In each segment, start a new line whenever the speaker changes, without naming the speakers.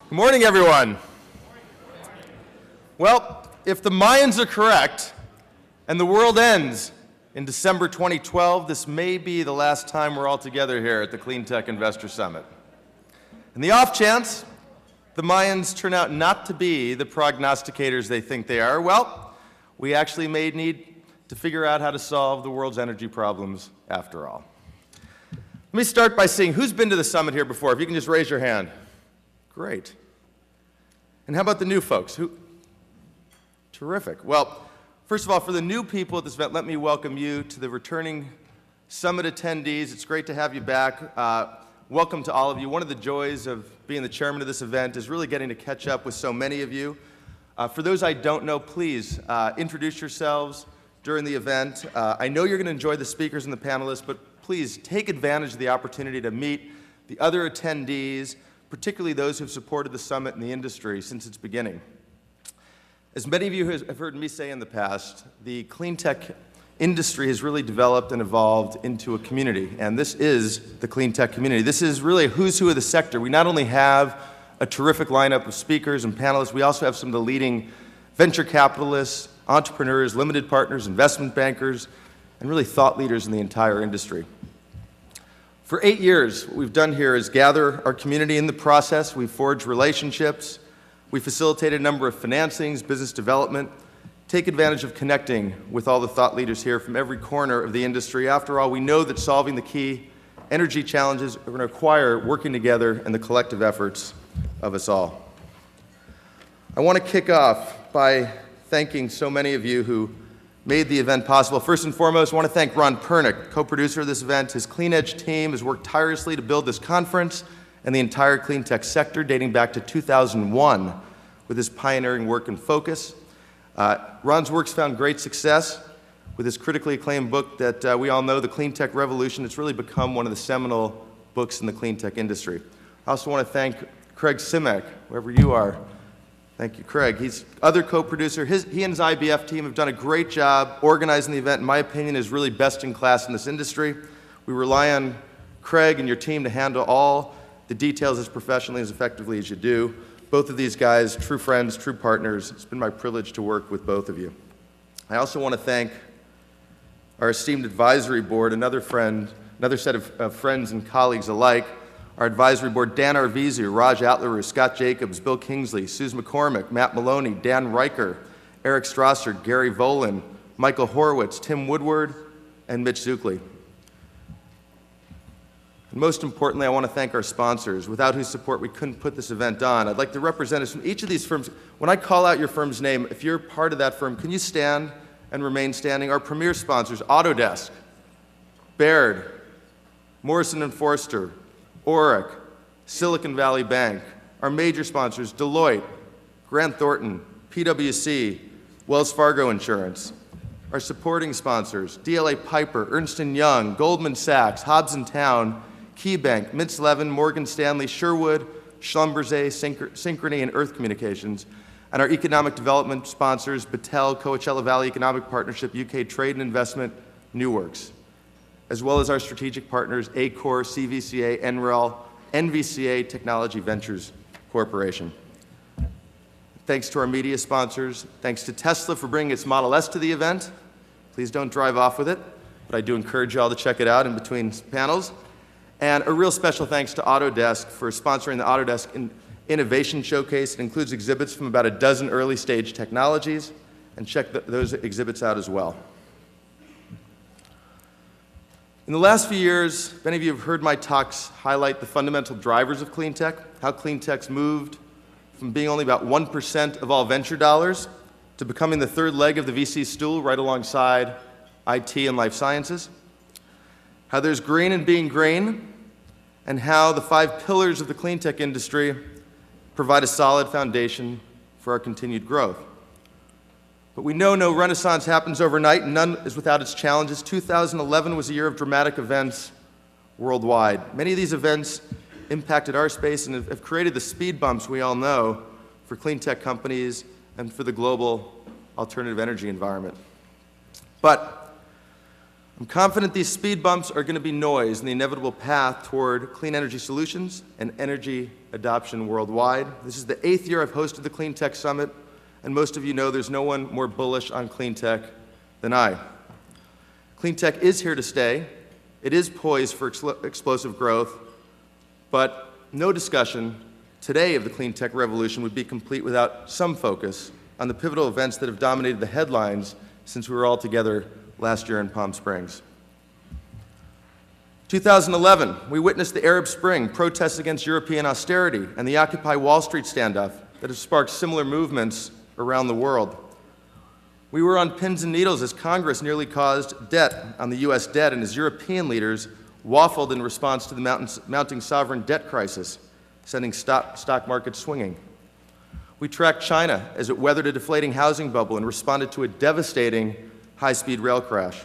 Good morning, everyone. Well, if the Mayans are correct and the world ends in December 2012, this may be the last time we're all together here at the Cleantech Investor Summit. And the off chance the Mayans turn out not to be the prognosticators they think they are, well, we actually may need to figure out how to solve the world's energy problems after all. Let me start by seeing who's been to the summit here before. If you can just raise your hand. Great. And how about the new folks? Who? Terrific. Well, first of all, for the new people at this event, let me welcome you to the returning summit attendees. It's great to have you back. Welcome to all of you. One of the joys of being the chairman of this event is really getting to catch up with so many of you. For those I don't know, please introduce yourselves during the event. I know you're going to enjoy the speakers and the panelists, but please take advantage of the opportunity to meet the other attendees, particularly those who've supported the summit and the industry since its beginning. As many of you have heard me say in the past, the clean tech industry has really developed and evolved into a community, and this is the clean tech community. This is really a who's who of the sector. We not only have a terrific lineup of speakers and panelists, we also have some of the leading venture capitalists, entrepreneurs, limited partners, investment bankers, and really thought leaders in the entire industry. For 8 years, what we've done here is gather our community in the process. We've forged relationships. We facilitated a number of financings, business development, take advantage of connecting with all the thought leaders here from every corner of the industry. After all, we know that solving the key energy challenges are going to require working together and the collective efforts of us all. I want to kick off by thanking so many of you who made the event possible. First and foremost, I want to thank Ron Pernick, co-producer of this event. His Clean Edge team has worked tirelessly to build this conference and the entire clean tech sector dating back to 2001 with his pioneering work and focus. Ron's work's found great success with his critically acclaimed book that we all know, The Clean Tech Revolution. It's really become one of the seminal books in the clean tech industry. I also want to thank Craig Simek, wherever you are. Thank you, Craig. He's other co-producer. He and his IBF team have done a great job organizing the event. In my opinion, is really best in class in this industry. We rely on Craig and your team to handle all the details as professionally, as effectively as you do. Both of these guys, true friends, true partners. It's been my privilege to work with both of you. I also want to thank our esteemed advisory board, another set of friends and colleagues alike. Our advisory board, Dan Arvizu, Raj Atlaru, Scott Jacobs, Bill Kingsley, Susan McCormick, Matt Maloney, Dan Riker, Eric Strasser, Gary Volan, Michael Horowitz, Tim Woodward, and Mitch Zuckley. And most importantly, I want to thank our sponsors, without whose support we couldn't put this event on. I'd like the representatives from each of these firms. When I call out your firm's name, if you're part of that firm, can you stand and remain standing? Our premier sponsors, Autodesk, Baird, Morrison & Foerster, Oric, Silicon Valley Bank. Our major sponsors, Deloitte, Grant Thornton, PwC, Wells Fargo Insurance. Our supporting sponsors, DLA Piper, Ernst & Young, Goldman Sachs, Hobbs & Town, KeyBank, Mintz Levin, Morgan Stanley, Sherwood, Schlumberger, Synchrony, and Earth Communications. And our economic development sponsors, Battelle, Coachella Valley Economic Partnership, UK Trade and Investment, Newworks, as well as our strategic partners, ACOR, CVCA, NREL, NVCA Technology Ventures Corporation. Thanks to our media sponsors. Thanks to Tesla for bringing its Model S to the event. Please don't drive off with it, but I do encourage you all to check it out in between panels. And a real special thanks to Autodesk for sponsoring the Autodesk Innovation Showcase. It includes exhibits from about a dozen early stage technologies, and check those exhibits out as well. In the last few years, many of you have heard my talks highlight the fundamental drivers of clean tech, how clean tech's moved from being only about 1% of all venture dollars to becoming the third leg of the VC stool right alongside IT and life sciences, how there's green in being green, and how the 5 pillars of the clean tech industry provide a solid foundation for our continued growth. But we know no renaissance happens overnight, and none is without its challenges. 2011 was a year of dramatic events worldwide. Many of these events impacted our space and have created the speed bumps we all know for clean tech companies and for the global alternative energy environment. But I'm confident these speed bumps are going to be noise in the inevitable path toward clean energy solutions and energy adoption worldwide. This is the 8th year I've hosted the Clean Tech Summit, and most of you know there's no one more bullish on clean tech than I. Clean tech is here to stay. It is poised for explosive growth, but no discussion today of the clean tech revolution would be complete without some focus on the pivotal events that have dominated the headlines since we were all together last year in Palm Springs. 2011, we witnessed the Arab Spring, protests against European austerity, and the Occupy Wall Street standoff that have sparked similar movements around the world. We were on pins and needles as Congress nearly caused debt on the U.S. debt, and as European leaders waffled in response to the mounting sovereign debt crisis, sending stock markets swinging. We tracked China as it weathered a deflating housing bubble and responded to a devastating high-speed rail crash.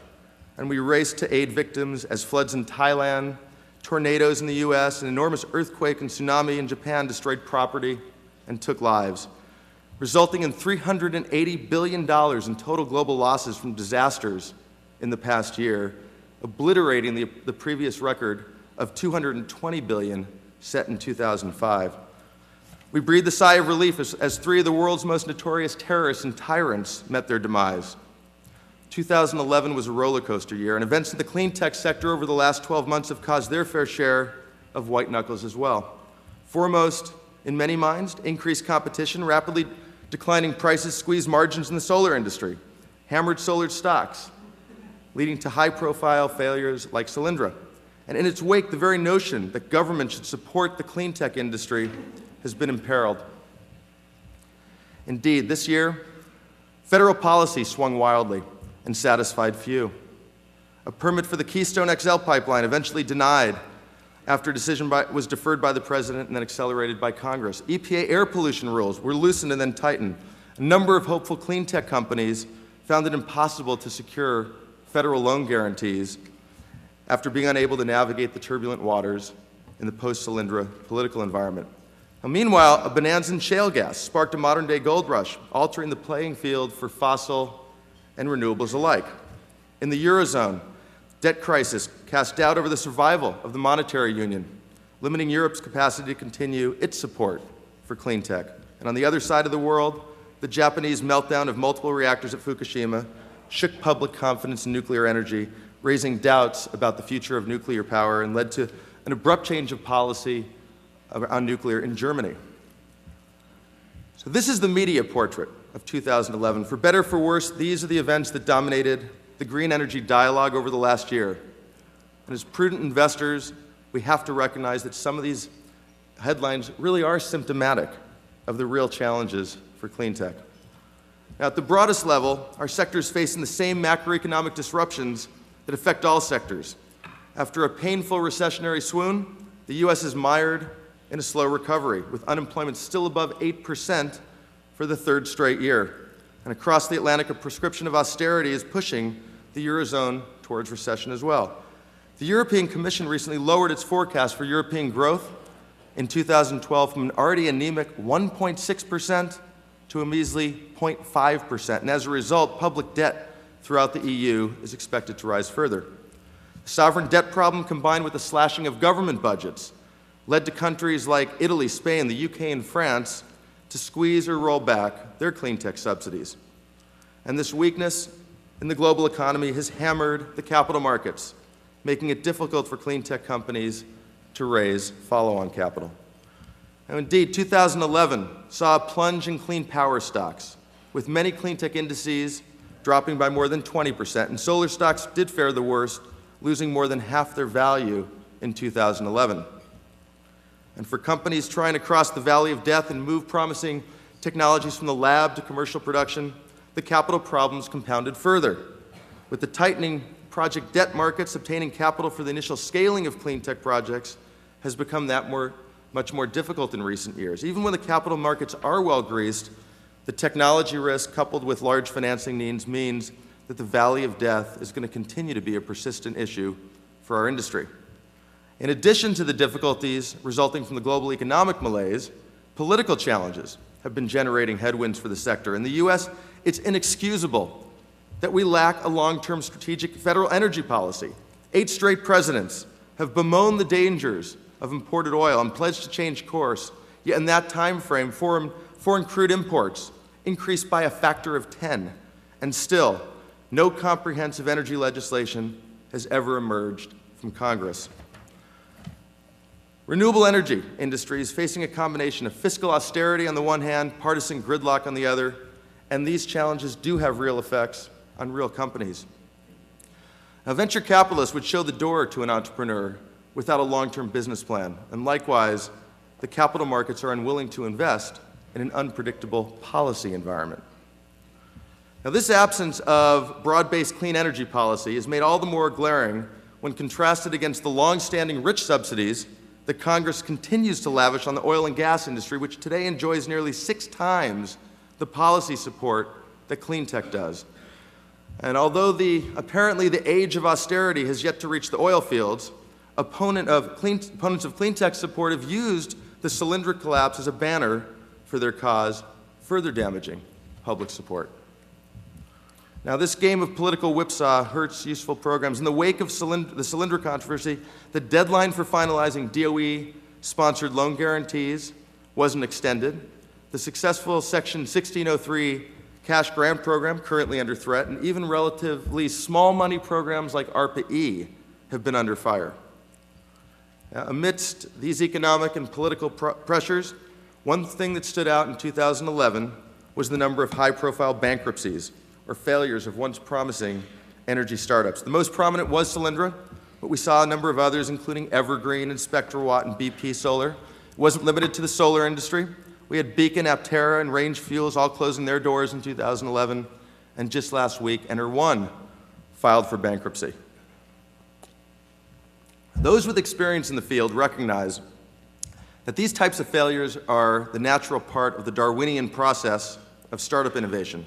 And we raced to aid victims as floods in Thailand, tornadoes in the U.S., an enormous earthquake and tsunami in Japan destroyed property and took lives, resulting in $380 billion in total global losses from disasters in the past year, obliterating the previous record of $220 billion set in 2005. We breathed a sigh of relief as 3 of the world's most notorious terrorists and tyrants met their demise. 2011 was a roller coaster year, and events in the clean tech sector over the last 12 months have caused their fair share of white knuckles as well. Foremost, in many minds, increased competition, rapidly declining prices squeezed margins in the solar industry, hammered solar stocks, leading to high-profile failures like Solyndra. And in its wake, the very notion that government should support the clean tech industry has been imperiled. Indeed, this year, federal policy swung wildly and satisfied few. A permit for the Keystone XL pipeline eventually denied after a decision was deferred by the President and then accelerated by Congress. EPA air pollution rules were loosened and then tightened. A number of hopeful clean tech companies found it impossible to secure federal loan guarantees after being unable to navigate the turbulent waters in the post-Solyndra political environment. Now, meanwhile, a bonanza in shale gas sparked a modern-day gold rush, altering the playing field for fossil and renewables alike. In the Eurozone, debt crisis cast doubt over the survival of the monetary union, limiting Europe's capacity to continue its support for clean tech. And on the other side of the world, the Japanese meltdown of multiple reactors at Fukushima shook public confidence in nuclear energy, raising doubts about the future of nuclear power, and led to an abrupt change of policy on nuclear in Germany. So this is the media portrait of 2011. For better or for worse, these are the events that dominated the green energy dialogue over the last year. And as prudent investors, we have to recognize that some of these headlines really are symptomatic of the real challenges for clean tech. Now, at the broadest level, our sector is facing the same macroeconomic disruptions that affect all sectors. After a painful recessionary swoon, the U.S. is mired in a slow recovery, with unemployment still above 8% for the 3rd straight year. And across the Atlantic, a prescription of austerity is pushing the Eurozone towards recession as well. The European Commission recently lowered its forecast for European growth in 2012 from an already anemic 1.6% to a measly 0.5%. And as a result, public debt throughout the EU is expected to rise further. The sovereign debt problem, combined with the slashing of government budgets, led to countries like Italy, Spain, the UK, and France to squeeze or roll back their clean tech subsidies. And this weakness in the global economy has hammered the capital markets, making it difficult for clean tech companies to raise follow-on capital. Now, indeed, 2011 saw a plunge in clean power stocks, with many clean tech indices dropping by more than 20%, and solar stocks did fare the worst, losing more than half their value in 2011. And for companies trying to cross the valley of death and move promising technologies from the lab to commercial production, the capital problems compounded further. With the tightening project debt markets, obtaining capital for the initial scaling of clean tech projects has become much more difficult in recent years. Even when the capital markets are well greased, the technology risk coupled with large financing needs means that the valley of death is going to continue to be a persistent issue for our industry. In addition to the difficulties resulting from the global economic malaise, political challenges have been generating headwinds for the sector. In the U.S., it's inexcusable that we lack a long-term strategic federal energy policy. 8 straight presidents have bemoaned the dangers of imported oil and pledged to change course, yet in that time frame, foreign crude imports increased by a factor of 10, and still, no comprehensive energy legislation has ever emerged from Congress. Renewable energy industry is facing a combination of fiscal austerity on the one hand, partisan gridlock on the other, and these challenges do have real effects on real companies. Now, venture capitalists would show the door to an entrepreneur without a long-term business plan, and likewise, the capital markets are unwilling to invest in an unpredictable policy environment. Now, this absence of broad-based clean energy policy is made all the more glaring when contrasted against the long-standing rich subsidies that Congress continues to lavish on the oil and gas industry, which today enjoys nearly 6 times the policy support that cleantech does. And although apparently the age of austerity has yet to reach the oil fields, opponents of cleantech support have used the Solyndra collapse as a banner for their cause, further damaging public support. Now, this game of political whipsaw hurts useful programs. In the wake of the Solyndra controversy, the deadline for finalizing DOE-sponsored loan guarantees wasn't extended. The successful Section 1603 cash grant program, currently under threat, and even relatively small money programs like ARPA-E have been under fire. Now, amidst these economic and political pressures, one thing that stood out in 2011 was the number of high-profile bankruptcies or failures of once promising energy startups. The most prominent was Solyndra, but we saw a number of others, including Evergreen and SpectraWatt and BP Solar. It wasn't limited to the solar industry. We had Beacon, Aptera, and Range Fuels all closing their doors in 2011, and just last week, Enter1 filed for bankruptcy. Those with experience in the field recognize that these types of failures are the natural part of the Darwinian process of startup innovation.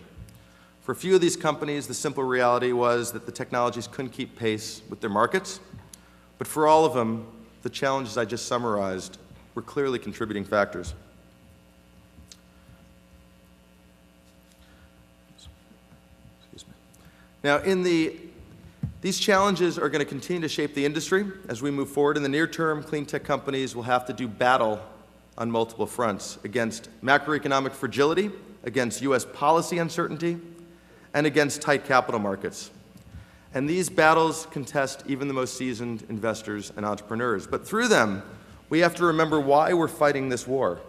For a few of these companies, the simple reality was that the technologies couldn't keep pace with their markets, but for all of them, the challenges I just summarized were clearly contributing factors. Excuse me. Now, these challenges are going to continue to shape the industry as we move forward. In the near term, clean tech companies will have to do battle on multiple fronts against macroeconomic fragility, against U.S. policy uncertainty, and against tight capital markets. And these battles contest even the most seasoned investors and entrepreneurs. But through them, we have to remember why we're fighting this war.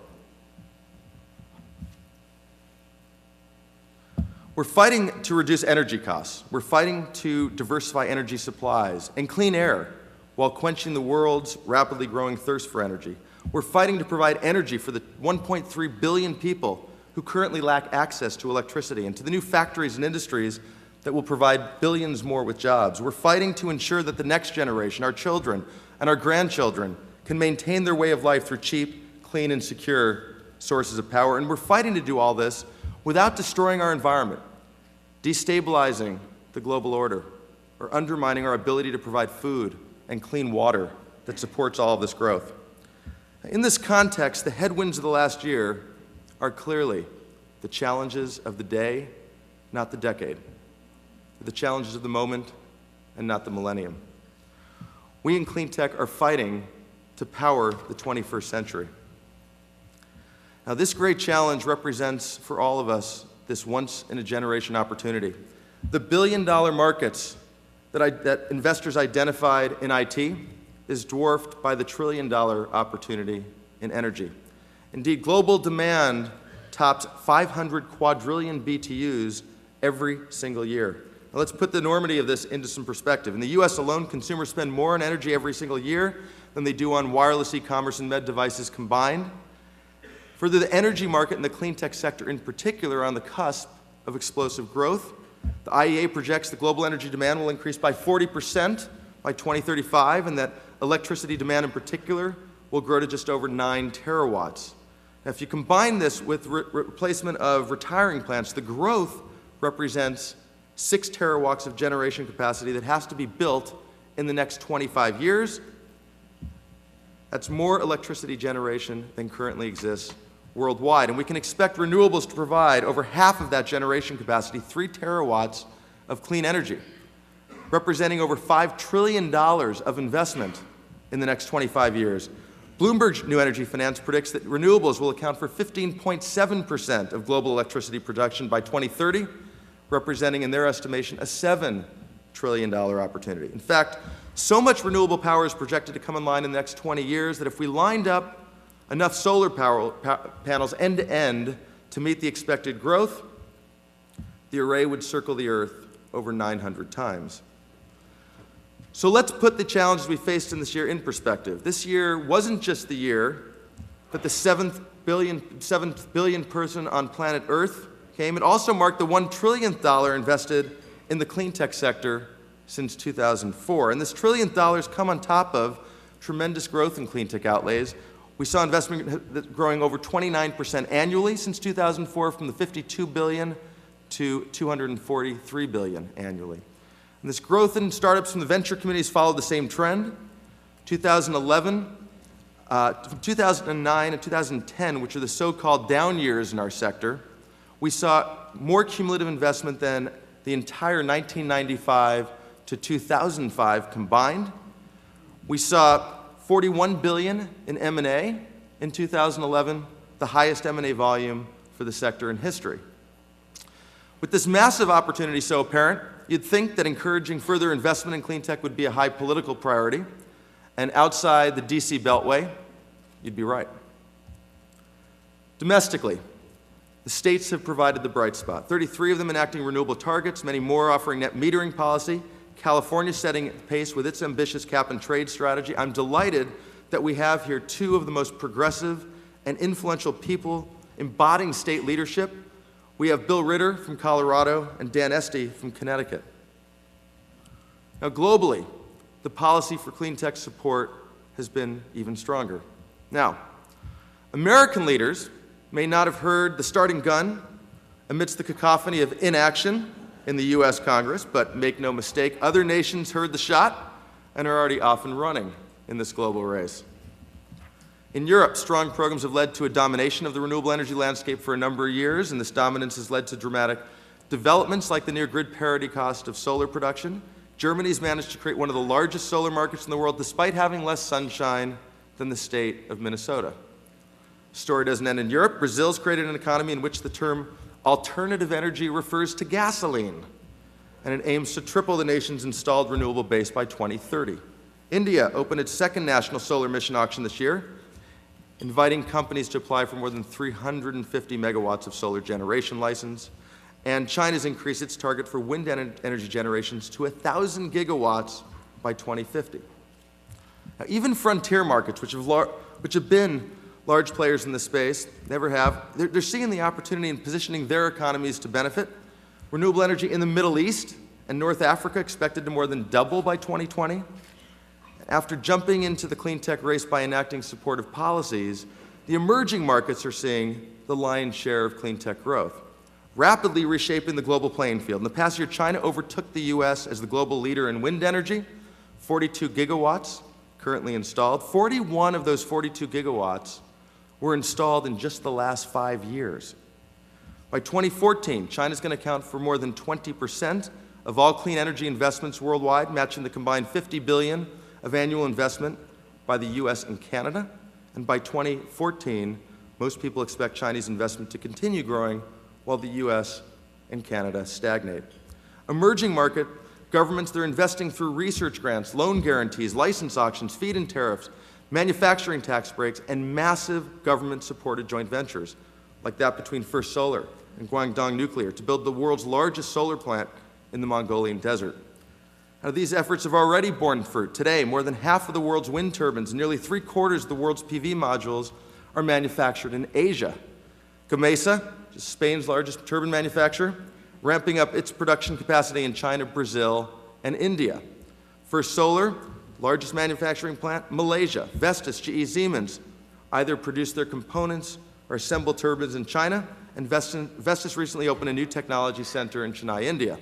We're fighting to reduce energy costs. We're fighting to diversify energy supplies and clean air while quenching the world's rapidly growing thirst for energy. We're fighting to provide energy for the 1.3 billion people who currently lack access to electricity, and to the new factories and industries that will provide billions more with jobs. We're fighting to ensure that the next generation, our children and our grandchildren, can maintain their way of life through cheap, clean, and secure sources of power. And we're fighting to do all this without destroying our environment, destabilizing the global order, or undermining our ability to provide food and clean water that supports all of this growth. In this context, the headwinds of the last year are clearly the challenges of the day, not the decade, the challenges of the moment and not the millennium. We in clean tech are fighting to power the 21st century. Now, this great challenge represents for all of us this once-in-a-generation opportunity. The billion-dollar markets that investors identified in IT is dwarfed by the trillion-dollar opportunity in energy. Indeed, global demand tops 500 quadrillion BTUs every single year. Now, let's put the enormity of this into some perspective. In the US alone, consumers spend more on energy every single year than they do on wireless e-commerce and med devices combined. Further, the energy market and the clean tech sector in particular are on the cusp of explosive growth. The IEA projects that global energy demand will increase by 40% by 2035, and that electricity demand in particular will grow to just over 9 terawatts. Now, if you combine this with replacement of retiring plants, the growth represents 6 terawatts of generation capacity that has to be built in the next 25 years. That's more electricity generation than currently exists worldwide. And we can expect renewables to provide over half of that generation capacity, 3 terawatts of clean energy, representing over $5 trillion of investment in the next 25 years. Bloomberg New Energy Finance predicts that renewables will account for 15.7% of global electricity production by 2030, representing, in their estimation, a $7 trillion opportunity. In fact, so much renewable power is projected to come online in the next 20 years that if we lined up enough solar panels end to end to meet the expected growth, the array would circle the Earth over 900 times. So let's put the challenges we faced in this year in perspective. This year wasn't just the year that the 7th billion person on planet Earth came. It also marked the $1 trillionth invested in the clean tech sector since 2004. And this $1 trillion come on top of tremendous growth in clean tech outlays. We saw investment growing over 29% annually since 2004, from the $52 billion to $243 billion annually. And this growth in startups from the venture communities followed the same trend. 2009 and 2010, which are the so-called down years in our sector, we saw more cumulative investment than the entire 1995 to 2005 combined. We saw $41 billion in M&A in 2011, the highest M&A volume for the sector in history. With this massive opportunity so apparent, you'd think that encouraging further investment in clean tech would be a high political priority, and outside the DC Beltway, you'd be right. Domestically, the states have provided the bright spot, 33 of them enacting renewable targets, many more offering net metering policy, California setting the pace with its ambitious cap and trade strategy. I'm delighted that we have here two of the most progressive and influential people embodying state leadership. We have Bill Ritter from Colorado and Dan Esty from Connecticut. Now, globally, the policy for clean tech support has been even stronger. Now, American leaders may not have heard the starting gun amidst the cacophony of inaction in the U.S. Congress, but make no mistake, other nations heard the shot and are already off and running in this global race. In Europe, strong programs have led to a domination of the renewable energy landscape for a number of years, and this dominance has led to dramatic developments like the near-grid parity cost of solar production. Germany's managed to create one of the largest solar markets in the world despite having less sunshine than the state of Minnesota. The story doesn't end in Europe. Brazil's created an economy in which the term alternative energy refers to gasoline, and it aims to triple the nation's installed renewable base by 2030. India opened its second national solar mission auction this year, inviting companies to apply for more than 350 megawatts of solar generation license, and China's increased its target for wind energy generations to 1,000 gigawatts by 2050. Now, even frontier markets, which have been large players in this space, they're seeing the opportunity and positioning their economies to benefit. Renewable energy in the Middle East and North Africa expected to more than double by 2020. After jumping into the clean tech race by enacting supportive policies, the emerging markets are seeing the lion's share of clean tech growth, rapidly reshaping the global playing field. In the past year, China overtook the U.S. as the global leader in wind energy, 42 gigawatts currently installed. 41 of those 42 gigawatts were installed in just the last 5 years. By 2014, China's going to account for more than 20% of all clean energy investments worldwide, matching the combined $50 billion of annual investment by the U.S. and Canada. And by 2014, most people expect Chinese investment to continue growing while the U.S. and Canada stagnate. Emerging market governments, they're investing through research grants, loan guarantees, license auctions, feed-in tariffs, manufacturing tax breaks, and massive government-supported joint ventures, like that between First Solar and Guangdong Nuclear, to build the world's largest solar plant in the Mongolian desert. Now, these efforts have already borne fruit. Today, more than half of the world's wind turbines, nearly 3/4 of the world's PV modules are manufactured in Asia. Gamesa, which is Spain's largest turbine manufacturer, ramping up its production capacity in China, Brazil, and India. First Solar, largest manufacturing plant, Malaysia. Vestas, GE, Siemens either produce their components or assemble turbines in China, and Vestas recently opened a new technology center in Chennai, India.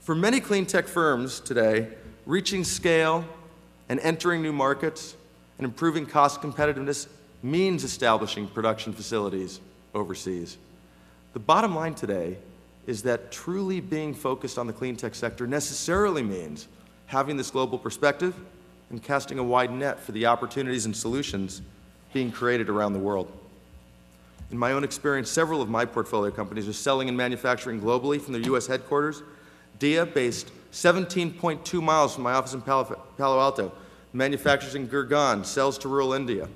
For many clean tech firms today, reaching scale and entering new markets and improving cost competitiveness means establishing production facilities overseas. The bottom line today is that truly being focused on the clean tech sector necessarily means having this global perspective and casting a wide net for the opportunities and solutions being created around the world. In my own experience, several of my portfolio companies are selling and manufacturing globally from their U.S. headquarters. DIA, based 17.2 miles from my office in Palo Alto, manufactures in Gurgaon, sells to rural India.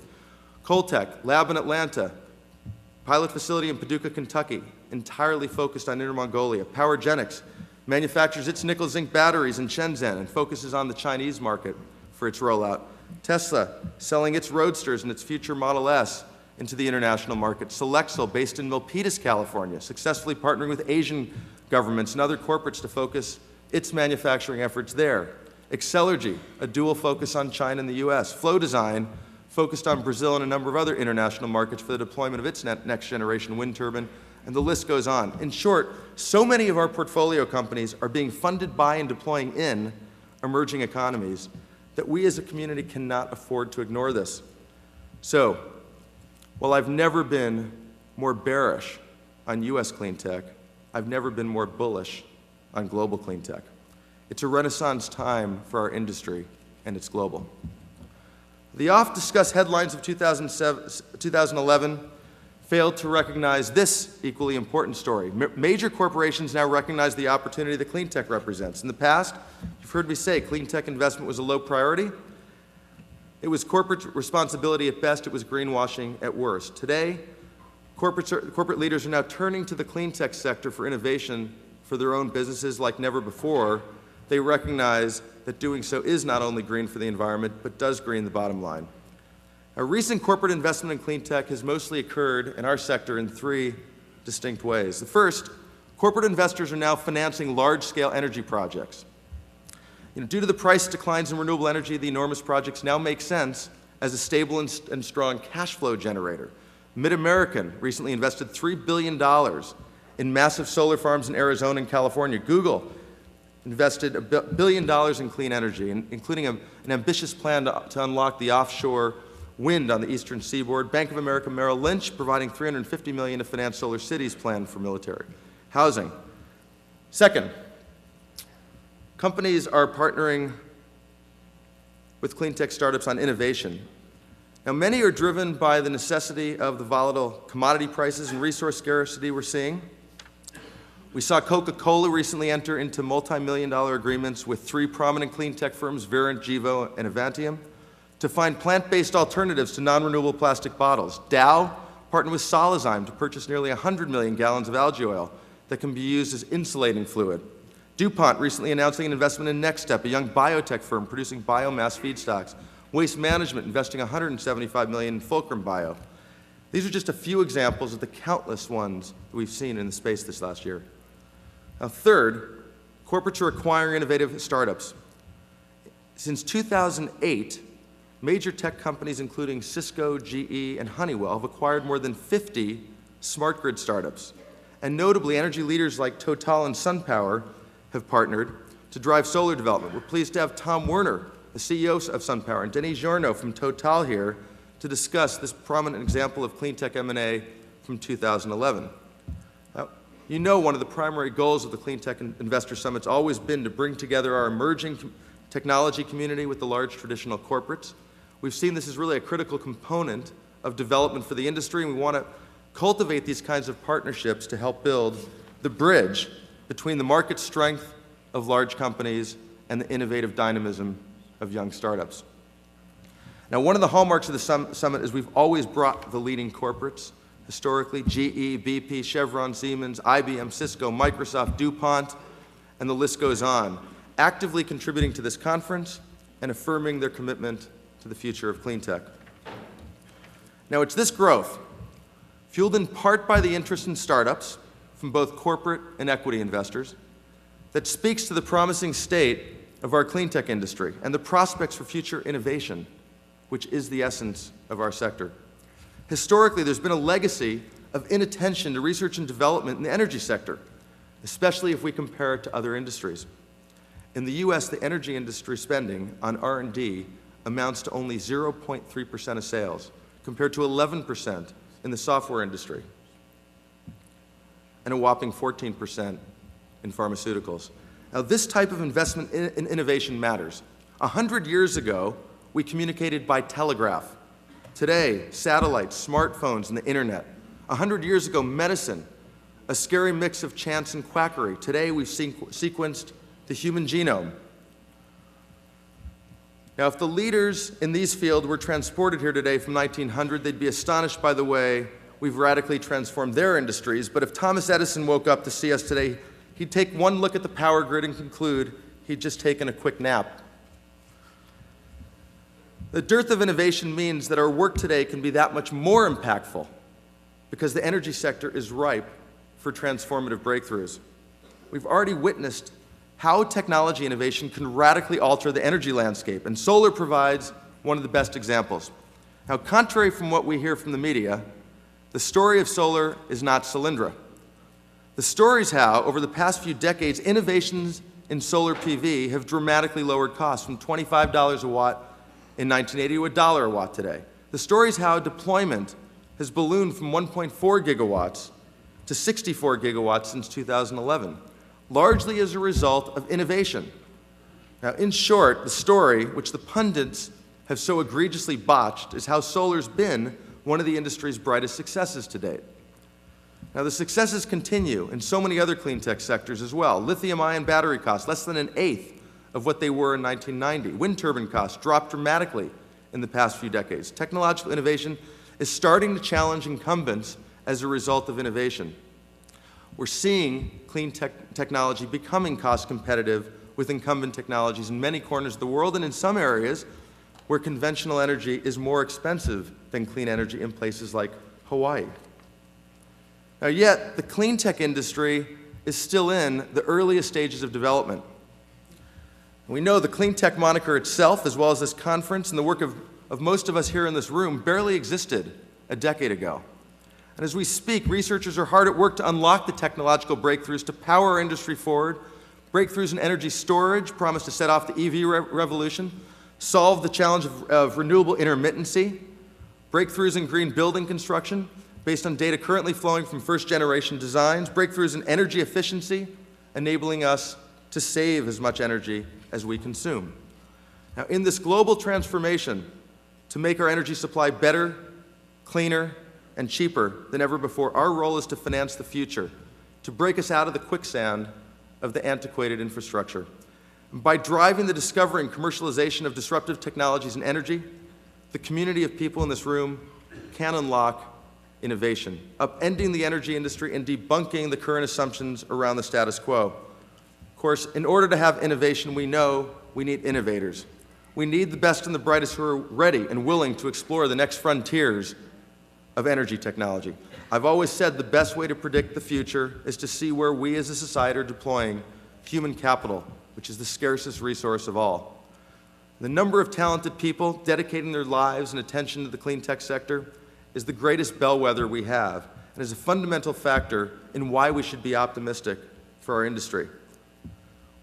Coltech, lab in Atlanta, pilot facility in Paducah, Kentucky, entirely focused on Inner Mongolia. Powergenics manufactures its nickel-zinc batteries in Shenzhen and focuses on the Chinese market for its rollout. Tesla, selling its Roadsters and its future Model S into the international market. Selexel, based in Milpitas, California, successfully partnering with Asian governments and other corporates to focus its manufacturing efforts there. Excelergy, a dual focus on China and the U.S. Flow Design, focused on Brazil and a number of other international markets for the deployment of its next-generation wind turbine, and the list goes on. In short, so many of our portfolio companies are being funded by and deploying in emerging economies that we as a community cannot afford to ignore this. So, while I've never been more bearish on U.S. clean tech, I've never been more bullish on global clean tech. It's a renaissance time for our industry, and it's global. The oft-discussed headlines of 2011 failed to recognize this equally important story. Major corporations now recognize the opportunity that clean tech represents. In the past, you've heard me say clean tech investment was a low priority. It was corporate responsibility at best, it was greenwashing at worst. Today, corporate leaders are now turning to the clean tech sector for innovation for their own businesses like never before. They recognize that doing so is not only green for the environment, but does green the bottom line. A recent corporate investment in clean tech has mostly occurred in our sector in three distinct ways. The first, corporate investors are now financing large-scale energy projects. Due to the price declines in renewable energy, the enormous projects now make sense as a stable and strong cash flow generator. MidAmerican recently invested $3 billion in massive solar farms in Arizona and California. Google invested $1 billion in clean energy, including an ambitious plan to unlock the offshore wind on the eastern seaboard. Bank of America Merrill Lynch providing $350 million to finance Solar City's plan for military housing. Second, companies are partnering with clean tech startups on innovation. Now, many are driven by the necessity of the volatile commodity prices and resource scarcity we're seeing. We saw Coca-Cola recently enter into multi-million-dollar agreements with three prominent clean tech firms, Virent, Gevo, and Avantium, to find plant-based alternatives to non-renewable plastic bottles. Dow partnered with Solazyme to purchase nearly 100 million gallons of algae oil that can be used as insulating fluid. DuPont recently announcing an investment in NextStep, a young biotech firm producing biomass feedstocks. Waste Management investing $175 million in Fulcrum Bio. These are just a few examples of the countless ones that we've seen in the space this last year. Now, third, corporates are acquiring innovative startups. Since 2008, major tech companies including Cisco, GE, and Honeywell have acquired more than 50 smart grid startups. And notably, energy leaders like Total and SunPower have partnered to drive solar development. We're pleased to have Tom Werner, the CEO of SunPower, and Denis Journeau from Total here to discuss this prominent example of clean tech M&A from 2011. Now, you know one of the primary goals of the Clean Tech Investor Summit has always been to bring together our emerging technology community with the large traditional corporates. We've seen this as really a critical component of development for the industry, and we want to cultivate these kinds of partnerships to help build the bridge between the market strength of large companies and the innovative dynamism of young startups. Now, one of the hallmarks of the summit is we've always brought the leading corporates, historically, GE, BP, Chevron, Siemens, IBM, Cisco, Microsoft, DuPont, and the list goes on, actively contributing to this conference and affirming their commitment to the future of clean tech. Now, it's this growth, fueled in part by the interest in startups from both corporate and equity investors, that speaks to the promising state of our clean tech industry and the prospects for future innovation, which is the essence of our sector. Historically, there's been a legacy of inattention to research and development in the energy sector, especially if we compare it to other industries. In the U.S., the energy industry spending on R&D amounts to only 0.3% of sales, compared to 11% in the software industry. and a whopping 14% in pharmaceuticals. Now, this type of investment in innovation matters. 100 years ago, we communicated by telegraph. Today, satellites, smartphones, and the internet. 100 years ago, medicine, a scary mix of chance and quackery. Today, we've sequenced the human genome. Now, if the leaders in these fields were transported here today from 1900, they'd be astonished by the way we've radically transformed their industries. But if Thomas Edison woke up to see us today, he'd take one look at the power grid and conclude he'd just taken a quick nap. The dearth of innovation means that our work today can be that much more impactful because the energy sector is ripe for transformative breakthroughs. We've already witnessed how technology innovation can radically alter the energy landscape, and solar provides one of the best examples. Now, contrary from what we hear from the media, the story of solar is not Solyndra. The story is how, over the past few decades, innovations in solar PV have dramatically lowered costs from $25 a watt in 1980 to $1 a watt today. The story is how deployment has ballooned from 1.4 gigawatts to 64 gigawatts since 2011, largely as a result of innovation. Now, in short, the story, which the pundits have so egregiously botched, is how solar's been one of the industry's brightest successes to date. Now, the successes continue in so many other clean tech sectors as well. Lithium-ion battery costs, less than an eighth of what they were in 1990. Wind turbine costs dropped dramatically in the past few decades. Technological innovation is starting to challenge incumbents as a result of innovation. We're seeing clean technology becoming cost competitive with incumbent technologies in many corners of the world, and in some areas where conventional energy is more expensive than clean energy in places like Hawaii. Now, yet, the clean tech industry is still in the earliest stages of development. We know the clean tech moniker itself, as well as this conference and the work of most of us here in this room, barely existed a decade ago. And as we speak, researchers are hard at work to unlock the technological breakthroughs to power our industry forward. Breakthroughs in energy storage promise to set off the EV revolution, solve the challenge of renewable intermittency, breakthroughs in green building construction based on data currently flowing from first-generation designs, breakthroughs in energy efficiency, enabling us to save as much energy as we consume. Now, in this global transformation to make our energy supply better, cleaner, and cheaper than ever before, our role is to finance the future, to break us out of the quicksand of the antiquated infrastructure. And by driving the discovery and commercialization of disruptive technologies in energy, the community of people in this room can unlock innovation, upending the energy industry and debunking the current assumptions around the status quo. Of course, in order to have innovation, we know we need innovators. We need the best and the brightest who are ready and willing to explore the next frontiers of energy technology. I've always said the best way to predict the future is to see where we as a society are deploying human capital, which is the scarcest resource of all. The number of talented people dedicating their lives and attention to the clean tech sector is the greatest bellwether we have and is a fundamental factor in why we should be optimistic for our industry.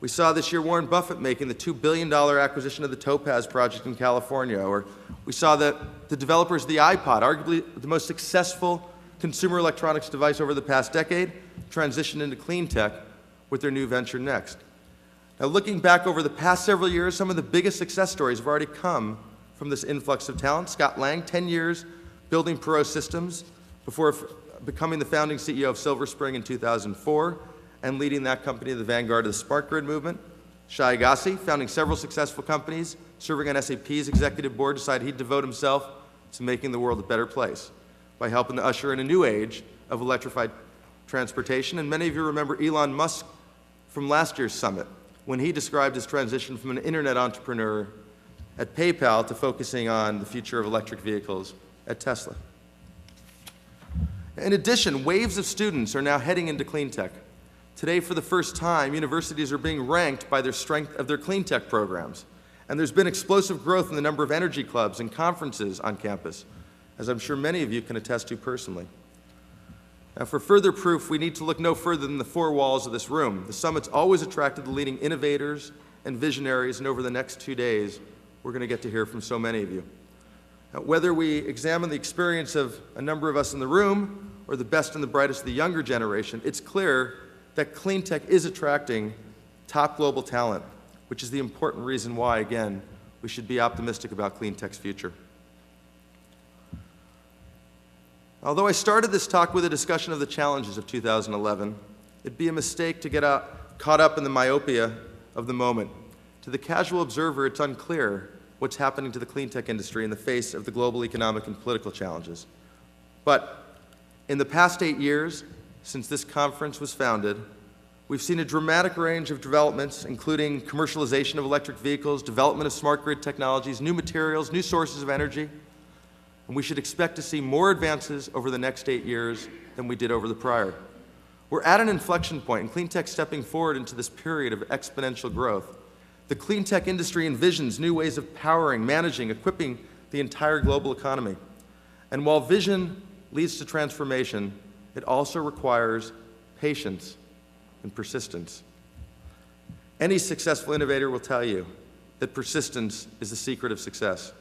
We saw this year Warren Buffett making the $2 billion acquisition of the Topaz project in California, or we saw the developers of the iPod, arguably the most successful consumer electronics device over the past decade, transition into clean tech with their new venture Next. Now, looking back over the past several years, some of the biggest success stories have already come from this influx of talent. Scott Lang, 10 years building Perot Systems before becoming the founding CEO of Silver Spring in 2004 and leading that company to the vanguard of the smart grid movement. Shai Agassi, founding several successful companies, serving on SAP's executive board, decided he'd devote himself to making the world a better place by helping to usher in a new age of electrified transportation. And many of you remember Elon Musk from last year's summit, when he described his transition from an internet entrepreneur at PayPal to focusing on the future of electric vehicles at Tesla. In addition, waves of students are now heading into clean tech. Today, for the first time, universities are being ranked by their strength of their clean tech programs. And there's been explosive growth in the number of energy clubs and conferences on campus, as I'm sure many of you can attest to personally. Now, for further proof, we need to look no further than the four walls of this room. The summit's always attracted the leading innovators and visionaries, and over the next 2 days, we're going to get to hear from so many of you. Now, whether we examine the experience of a number of us in the room or the best and the brightest of the younger generation, it's clear that clean tech is attracting top global talent, which is the important reason why, again, we should be optimistic about clean tech's future. Although I started this talk with a discussion of the challenges of 2011, it'd be a mistake to get caught up in the myopia of the moment. To the casual observer, it's unclear what's happening to the clean tech industry in the face of the global economic and political challenges. But in the past 8 years, since this conference was founded, we've seen a dramatic range of developments, including commercialization of electric vehicles, development of smart grid technologies, new materials, new sources of energy, and we should expect to see more advances over the next 8 years than we did over the prior. We're at an inflection point, and clean tech stepping forward into this period of exponential growth. The clean tech industry envisions new ways of powering, managing, equipping the entire global economy. And while vision leads to transformation, it also requires patience and persistence. Any successful innovator will tell you that persistence is the secret of success.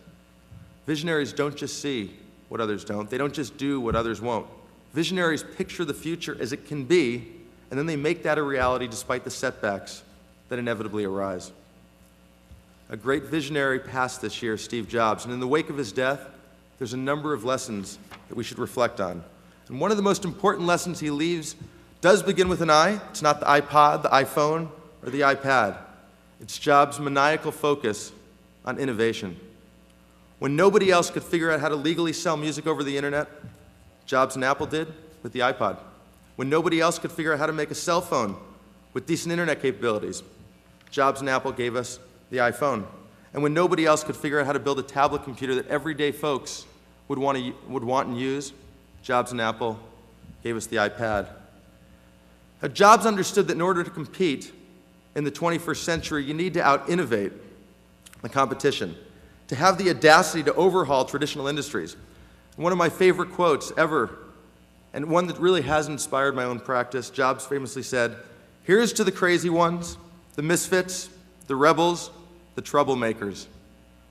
Visionaries don't just see what others don't. They don't just do what others won't. Visionaries picture the future as it can be, and then they make that a reality despite the setbacks that inevitably arise. A great visionary passed this year, Steve Jobs, and in the wake of his death, there's a number of lessons that we should reflect on. And one of the most important lessons he leaves does begin with an I. It's not the iPod, the iPhone, or the iPad. It's Jobs' maniacal focus on innovation. When nobody else could figure out how to legally sell music over the internet, Jobs and Apple did with the iPod. When nobody else could figure out how to make a cell phone with decent internet capabilities, Jobs and Apple gave us the iPhone. And when nobody else could figure out how to build a tablet computer that everyday folks would want and use, Jobs and Apple gave us the iPad. Now, Jobs understood that in order to compete in the 21st century, you need to out-innovate the competition, to have the audacity to overhaul traditional industries. One of my favorite quotes ever, and one that really has inspired my own practice, Jobs famously said, "Here's to the crazy ones, the misfits, the rebels, the troublemakers,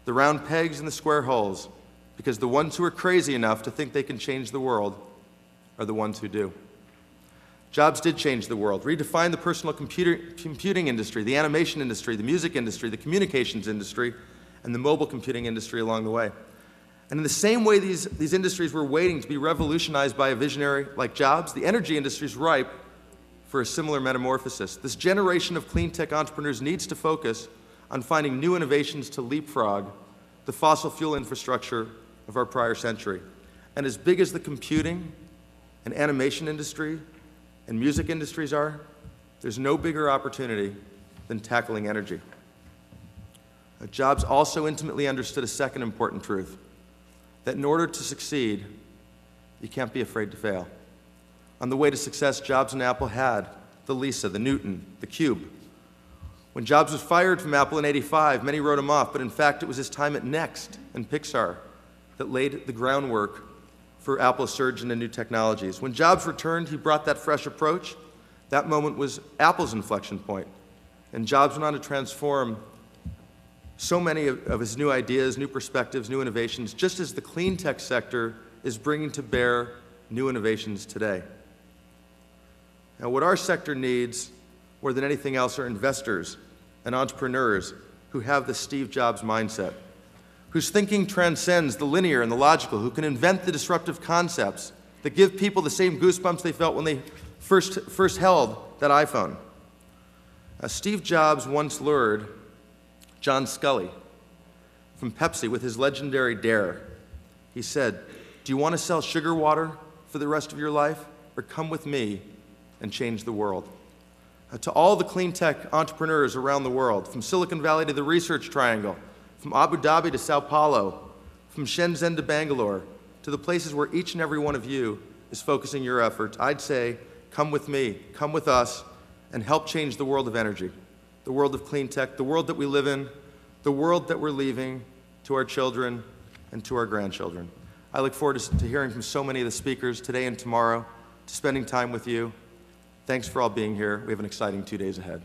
the round pegs and the square holes, because the ones who are crazy enough to think they can change the world are the ones who do." Jobs did change the world, redefined the personal computing industry, the animation industry, the music industry, the communications industry, and the mobile computing industry along the way. And in the same way these industries were waiting to be revolutionized by a visionary like Jobs, the energy industry is ripe for a similar metamorphosis. This generation of clean tech entrepreneurs needs to focus on finding new innovations to leapfrog the fossil fuel infrastructure of our prior century. And as big as the computing and animation industry and music industries are, there's no bigger opportunity than tackling energy. Jobs also intimately understood a second important truth, that in order to succeed, you can't be afraid to fail. On the way to success, Jobs and Apple had the Lisa, the Newton, the Cube. When Jobs was fired from Apple in '85, many wrote him off, but in fact it was his time at Next and Pixar that laid the groundwork for Apple's surge into new technologies. When Jobs returned, he brought that fresh approach. That moment was Apple's inflection point. And Jobs went on to transform so many of his new ideas, new perspectives, new innovations, just as the clean tech sector is bringing to bear new innovations today. Now, what our sector needs more than anything else are investors and entrepreneurs who have the Steve Jobs mindset, whose thinking transcends the linear and the logical, who can invent the disruptive concepts that give people the same goosebumps they felt when they first held that iPhone. Steve Jobs once lured John Scully from Pepsi with his legendary dare. He said, "Do you want to sell sugar water for the rest of your life, or come with me and change the world?" To all the clean tech entrepreneurs around the world, from Silicon Valley to the Research Triangle, from Abu Dhabi to Sao Paulo, from Shenzhen to Bangalore, to the places where each and every one of you is focusing your efforts, I'd say, come with me, come with us, and help change the world of energy, the world of clean tech, the world that we live in, the world that we're leaving to our children and to our grandchildren. I look forward to hearing from so many of the speakers today and tomorrow, to spending time with you. Thanks for all being here. We have an exciting 2 days ahead.